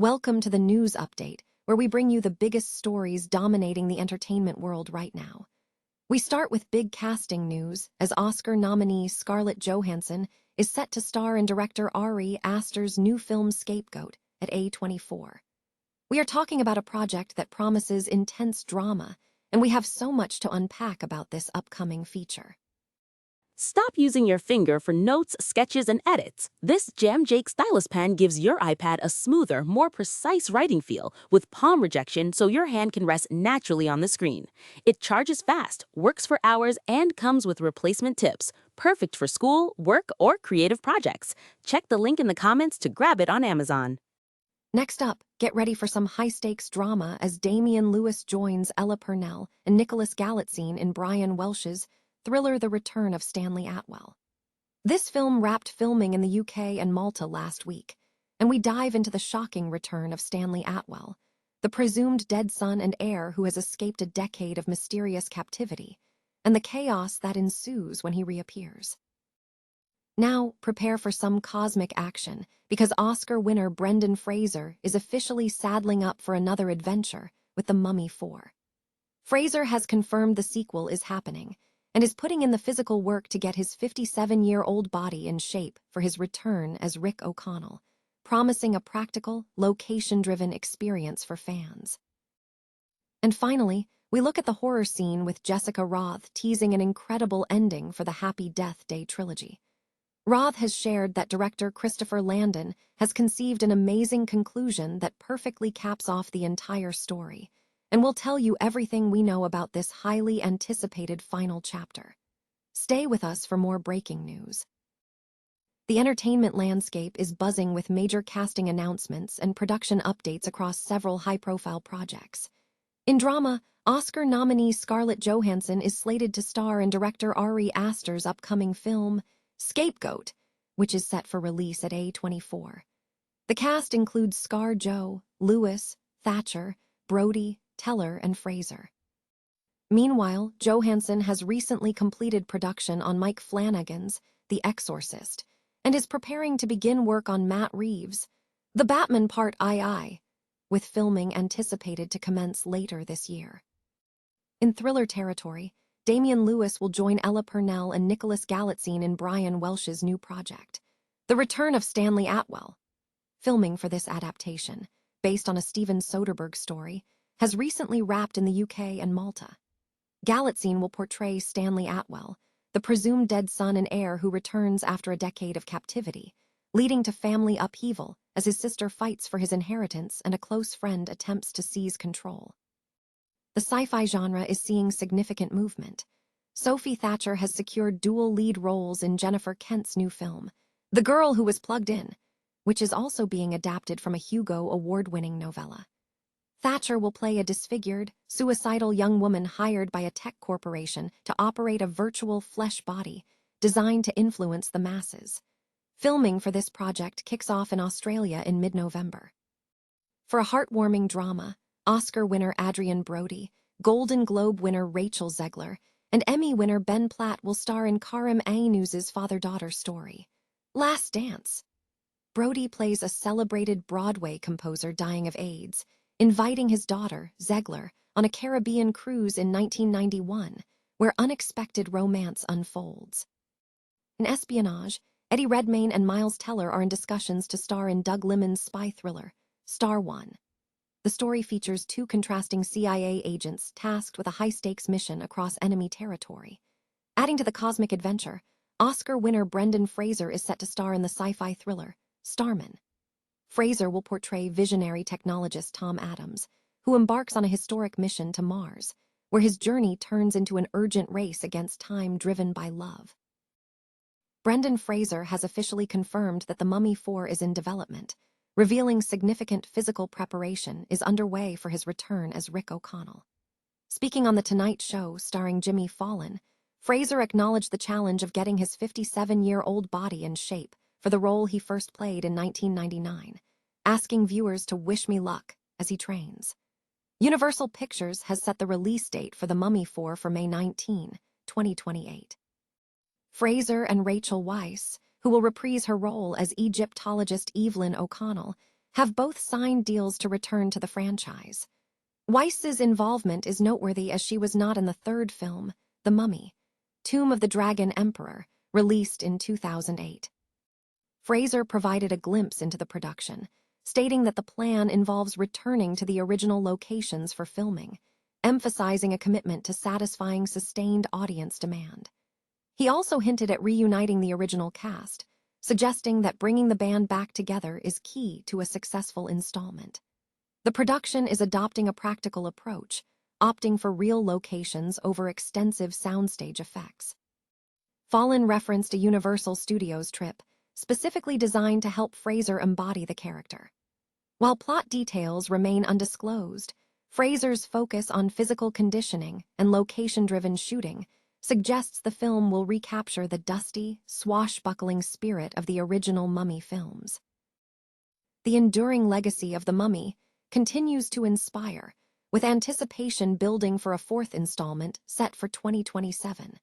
Welcome to the news update, where we bring you the biggest stories dominating the entertainment world right now. We start with big casting news, as Oscar nominee Scarlett Johansson is set to star in director Ari Aster's new film Scapegoat at A24. We are talking about a project that promises intense drama, and we have so much to unpack about this upcoming feature. Stop using your finger for notes, sketches, and edits. This Jam Jake stylus pen gives your iPad a smoother, more precise writing feel with palm rejection so your hand can rest naturally on the screen. It charges fast, works for hours, and comes with replacement tips. Perfect for school, work, or creative projects. Check the link in the comments to grab it on Amazon. Next up, get ready for some high-stakes drama as Damian Lewis joins Ella Purnell and Nicholas Galitzine in Brian Welch's thriller The Return of Stanley Atwell. This film wrapped filming in the UK and Malta last week, and we dive into the shocking return of Stanley Atwell, the presumed dead son and heir who has escaped a decade of mysterious captivity, and the chaos that ensues when he reappears. Now, prepare for some cosmic action, because Oscar winner Brendan Fraser is officially saddling up for another adventure with The Mummy 4. Fraser has confirmed the sequel is happening, and is putting in the physical work to get his 57-year-old body in shape for his return as Rick O'Connell, promising a practical, location-driven experience for fans. And finally, we look at the horror scene with Jessica Roth teasing an incredible ending for the Happy Death Day trilogy. Roth has shared that director Christopher Landon has conceived an amazing conclusion that perfectly caps off the entire story, and we'll tell you everything we know about this highly anticipated final chapter. Stay with us for more breaking news. The entertainment landscape is buzzing with major casting announcements and production updates across several high-profile projects. In drama, Oscar nominee Scarlett Johansson is slated to star in director Ari Aster's upcoming film, Scapegoat, which is set for release at A24. The cast includes Scar Joe, Lewis, Thatcher, Brody, Teller, and Fraser. Meanwhile, Johansson has recently completed production on Mike Flanagan's The Exorcist and is preparing to begin work on Matt Reeves' The Batman Part II, with filming anticipated to commence later this year. In thriller territory, Damian Lewis will join Ella Purnell and Nicholas Galitzine in Brian Welch's new project, The Return of Stanley Atwell. Filming for this adaptation, based on a Steven Soderbergh story, has recently wrapped in the UK and Malta. Galitzine will portray Stanley Atwell, the presumed dead son and heir who returns after a decade of captivity, leading to family upheaval as his sister fights for his inheritance and a close friend attempts to seize control. The sci-fi genre is seeing significant movement. Sophie Thatcher has secured dual lead roles in Jennifer Kent's new film, The Girl Who Was Plugged In, which is also being adapted from a Hugo Award-winning novella. Thatcher will play a disfigured, suicidal young woman hired by a tech corporation to operate a virtual flesh body designed to influence the masses. Filming for this project kicks off in Australia in mid-November. For a heartwarming drama, Oscar winner Adrian Brody, Golden Globe winner Rachel Zegler, and Emmy winner Ben Platt will star in Karim Aynuz's father-daughter story, Last Dance. Brody plays a celebrated Broadway composer dying of AIDS, inviting his daughter, Zegler, on a Caribbean cruise in 1991, where unexpected romance unfolds. In espionage, Eddie Redmayne and Miles Teller are in discussions to star in Doug Liman's spy thriller, Star One. The story features two contrasting CIA agents tasked with a high-stakes mission across enemy territory. Adding to the cosmic adventure, Oscar winner Brendan Fraser is set to star in the sci-fi thriller, Starman. Fraser will portray visionary technologist Tom Adams, who embarks on a historic mission to Mars, where his journey turns into an urgent race against time driven by love. Brendan Fraser has officially confirmed that The Mummy 4 is in development, revealing significant physical preparation is underway for his return as Rick O'Connell. Speaking on The Tonight Show starring Jimmy Fallon, Fraser acknowledged the challenge of getting his 57-year-old body in shape for the role he first played in 1999, asking viewers to wish me luck as he trains. Universal Pictures has set the release date for The Mummy 4 for May 19, 2028. Fraser and Rachel Weisz, who will reprise her role as Egyptologist Evelyn O'Connell, have both signed deals to return to the franchise. Weiss's involvement is noteworthy as she was not in the third film, The Mummy, Tomb of the Dragon Emperor, released in 2008. Fraser provided a glimpse into the production, stating that the plan involves returning to the original locations for filming, emphasizing a commitment to satisfying sustained audience demand. He also hinted at reuniting the original cast, suggesting that bringing the band back together is key to a successful installment. The production is adopting a practical approach, opting for real locations over extensive soundstage effects. Fallon referenced a Universal Studios trip, specifically designed to help Fraser embody the character. While plot details remain undisclosed, Fraser's focus on physical conditioning and location-driven shooting suggests the film will recapture the dusty, swashbuckling spirit of the original Mummy films. The enduring legacy of The Mummy continues to inspire, with anticipation building for a fourth installment set for 2027.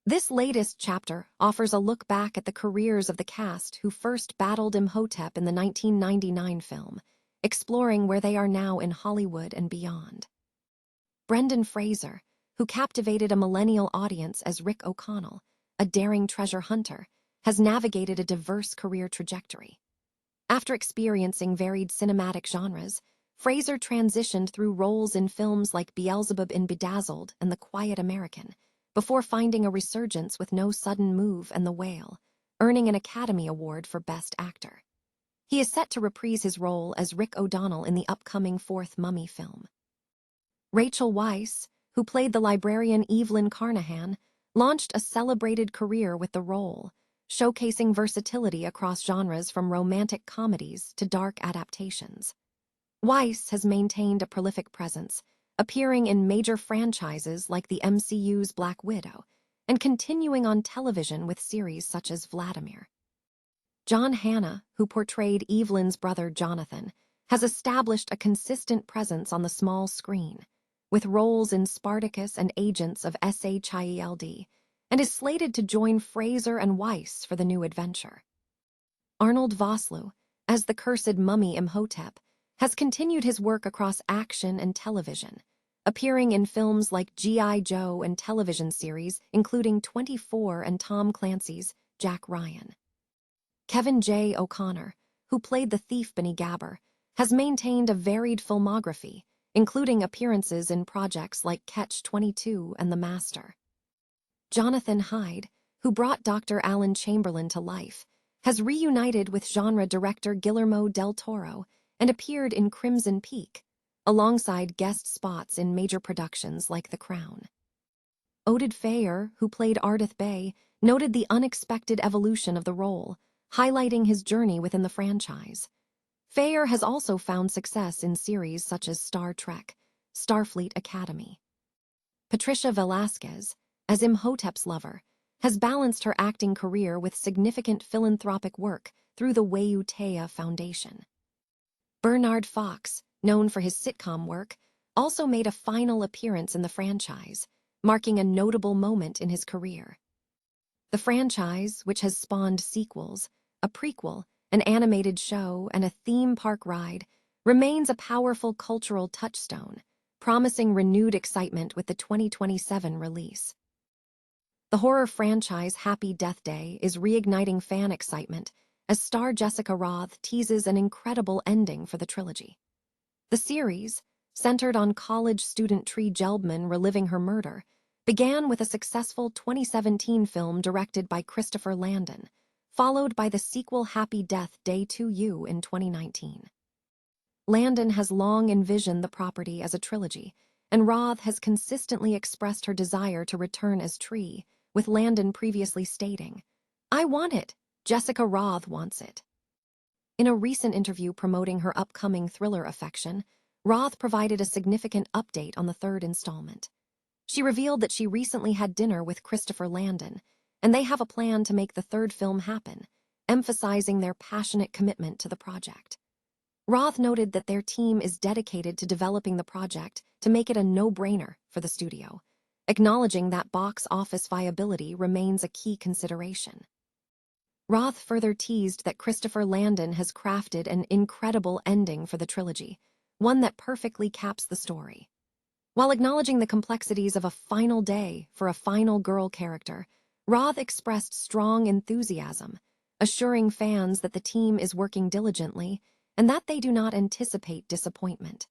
This latest chapter offers a look back at the careers of the cast who first battled Imhotep in the 1999 film, exploring where they are now in Hollywood and beyond. Brendan Fraser, who captivated a millennial audience as Rick O'Connell, a daring treasure hunter, has navigated a diverse career trajectory. After experiencing varied cinematic genres, Fraser transitioned through roles in films like Beelzebub in Bedazzled and The Quiet American, before finding a resurgence with No Sudden Move and The Whale, earning an Academy Award for Best Actor. He is set to reprise his role as Rick O'Donnell in the upcoming fourth Mummy film. Rachel Weisz, who played the librarian Evelyn Carnahan, launched a celebrated career with the role, showcasing versatility across genres from romantic comedies to dark adaptations. Weisz has maintained a prolific presence, appearing in major franchises like the MCU's Black Widow, and continuing on television with series such as Vladimir. John Hannah, who portrayed Evelyn's brother Jonathan, has established a consistent presence on the small screen, with roles in Spartacus and Agents of SHIELD, and is slated to join Fraser and Weisz for the new adventure. Arnold Vosloo, as the cursed mummy Imhotep, has continued his work across action and television, appearing in films like G.I. Joe and television series including 24 and Tom Clancy's Jack Ryan. Kevin J. O'Connor, who played the thief Benny Gabber, has maintained a varied filmography, including appearances in projects like Catch-22 and The Master. Jonathan Hyde, who brought Dr. Alan Chamberlain to life, has reunited with genre director Guillermo del Toro and appeared in Crimson Peak, alongside guest spots in major productions like The Crown. Oded Fehr, who played Ardith Bey, noted the unexpected evolution of the role, highlighting his journey within the franchise. Fehr has also found success in series such as Star Trek, Starfleet Academy. Patricia Velasquez, as Imhotep's lover, has balanced her acting career with significant philanthropic work through the Wayutea Foundation. Bernard Fox, known for his sitcom work, also made a final appearance in the franchise, marking a notable moment in his career. The franchise, which has spawned sequels, a prequel, an animated show, and a theme park ride, remains a powerful cultural touchstone, promising renewed excitement with the 2027 release. The horror franchise Happy Death Day is reigniting fan excitement as star Jessica Roth teases an incredible ending for the trilogy. The series, centered on college student Tree Gelbman reliving her murder, began with a successful 2017 film directed by Christopher Landon, followed by the sequel Happy Death Day 2U in 2019. Landon has long envisioned the property as a trilogy, and Roth has consistently expressed her desire to return as Tree, with Landon previously stating, "I want it. Jessica Roth wants it." In a recent interview promoting her upcoming thriller affection, Roth provided a significant update on the third installment. She revealed that she recently had dinner with Christopher Landon, and they have a plan to make the third film happen, emphasizing their passionate commitment to the project. Roth noted that their team is dedicated to developing the project to make it a no-brainer for the studio, acknowledging that box office viability remains a key consideration. Roth further teased that Christopher Landon has crafted an incredible ending for the trilogy, one that perfectly caps the story. While acknowledging the complexities of a final day for a final girl character, Roth expressed strong enthusiasm, assuring fans that the team is working diligently and that they do not anticipate disappointment.